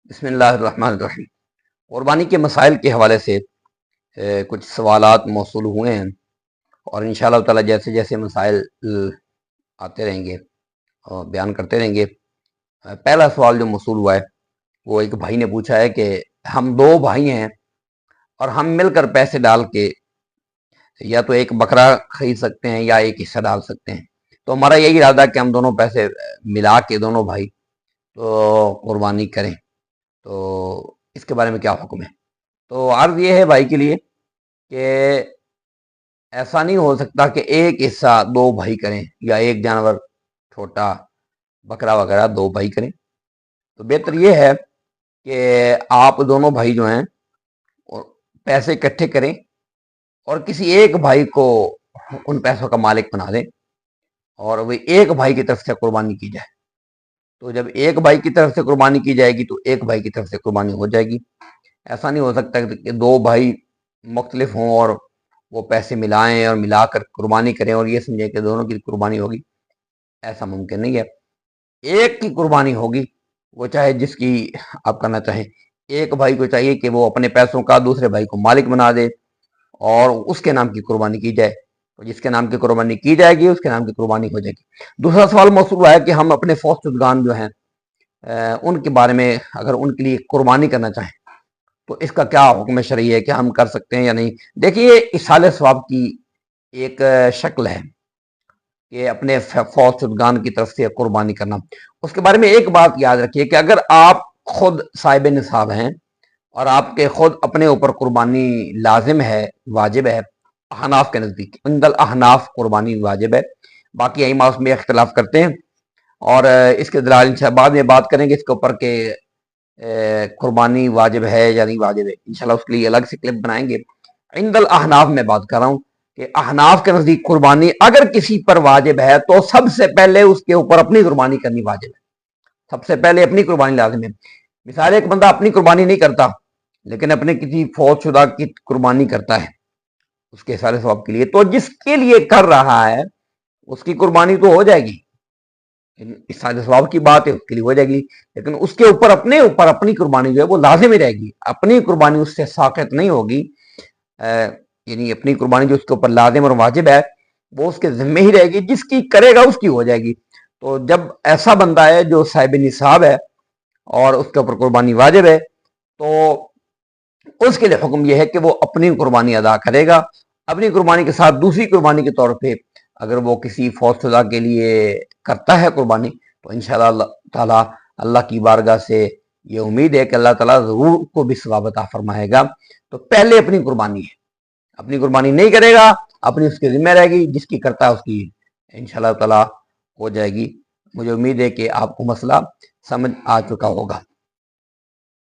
بسم اللہ الرحمن الرحیم۔ قربانی کے مسائل کے حوالے سے کچھ سوالات موصول ہوئے ہیں، اور انشاءاللہ تعالی جیسے جیسے مسائل آتے رہیں گے اور بیان کرتے رہیں گے۔ پہلا سوال جو موصول ہوا ہے وہ ایک بھائی نے پوچھا ہے کہ ہم دو بھائی ہیں اور ہم مل کر پیسے ڈال کے یا تو ایک بکرا خرید سکتے ہیں یا ایک حصہ ڈال سکتے ہیں، تو ہمارا یہی ارادہ کہ ہم دونوں پیسے ملا کے دونوں بھائی تو قربانی کریں، تو اس کے بارے میں کیا حکم ہے؟ تو عرض یہ ہے بھائی کے لیے کہ ایسا نہیں ہو سکتا کہ ایک حصہ دو بھائی کریں یا ایک جانور چھوٹا بکرا وغیرہ دو بھائی کریں۔ تو بہتر یہ ہے کہ آپ دونوں بھائی جو ہیں پیسے اکٹھے کریں اور کسی ایک بھائی کو ان پیسوں کا مالک بنا دیں، اور وہ ایک بھائی کی طرف سے قربانی کی جائے۔ تو جب ایک بھائی کی طرف سے قربانی کی جائے گی تو ایک بھائی کی طرف سے قربانی ہو جائے گی۔ ایسا نہیں ہو سکتا کہ دو بھائی مختلف ہوں اور وہ پیسے ملائیں اور ملا کر قربانی کریں اور یہ سمجھیں کہ دونوں کی قربانی ہوگی، ایسا ممکن نہیں ہے۔ ایک کی قربانی ہوگی، وہ چاہے جس کی آپ کرنا چاہیں، ایک بھائی کو چاہیے کہ وہ اپنے پیسوں کا دوسرے بھائی کو مالک بنا دے اور اس کے نام کی قربانی کی جائے، اور جس کے نام کی قربانی کی جائے گی اس کے نام کی قربانی ہو جائے گی۔ دوسرا سوال موصول ہوا ہے کہ ہم اپنے فوت شدگان جو ہیں ان کے بارے میں اگر ان کے لیے قربانی کرنا چاہیں تو اس کا کیا حکم شرعی ہے، کہ ہم کر سکتے ہیں یا نہیں؟ دیکھیے، ایصال ثواب کی ایک شکل ہے کہ اپنے فوت شدگان کی طرف سے قربانی کرنا۔ اس کے بارے میں ایک بات یاد رکھیے کہ اگر آپ خود صاحب نصاب ہیں اور آپ کے خود اپنے اوپر قربانی لازم ہے، واجب ہے، احناف کے نزدیک عند الاحناف قربانی واجب ہے، باقی ائمہ اس میں اختلاف کرتے ہیں، اور اس کے دلائل بعد میں بات کریں گے اس کے اوپر کہ قربانی واجب ہے یا نہیں واجب ہے، انشاءاللہ اس کے لیے الگ سے کلپ بنائیں گے۔ عند الاحناف میں بات کر رہا ہوں کہ احناف کے نزدیک قربانی اگر کسی پر واجب ہے تو سب سے پہلے اس کے اوپر اپنی قربانی کرنی واجب ہے، سب سے پہلے اپنی قربانی لازم ہے۔ مثال ایک بندہ اپنی قربانی نہیں کرتا لیکن اپنے کسی فوت شدہ کی قربانی کرتا ہے اس کے سارے ثواب کے لیے، تو جس کے لیے کر رہا ہے اس کی قربانی تو ہو جائے گی، اس سارے ثواب کی بات ہے، اس کے لیے ہو جائے گی، لیکن اس کے اوپر اپنے اوپر اپنی قربانی جو ہے وہ لازم ہی رہے گی، اپنی قربانی اس سے ساقط نہیں ہوگی، یعنی اپنی قربانی جو اس کے اوپر لازم اور واجب ہے وہ اس کے ذمہ ہی رہے گی، جس کی کرے گا اس کی ہو جائے گی۔ تو جب ایسا بندہ ہے جو صاحب نصاب ہے اور اس کے اوپر قربانی واجب ہے تو اس کے لیے حکم یہ ہے کہ وہ اپنی قربانی ادا کرے گا، اپنی قربانی کے ساتھ دوسری قربانی کے طور پہ اگر وہ کسی فوت شدہ کے لیے کرتا ہے قربانی تو انشاءاللہ تعالیٰ اللہ کی بارگاہ سے یہ امید ہے کہ اللہ تعالیٰ ضرور کو بھی ثواب عطا فرمائے گا۔ تو پہلے اپنی قربانی ہے، اپنی قربانی نہیں کرے گا اپنی اس کے ذمہ رہے گی، جس کی کرتا ہے اس کی انشاءاللہ تعالیٰ ہو جائے گی۔ مجھے امید ہے کہ آپ کو مسئلہ سمجھ آ چکا ہوگا۔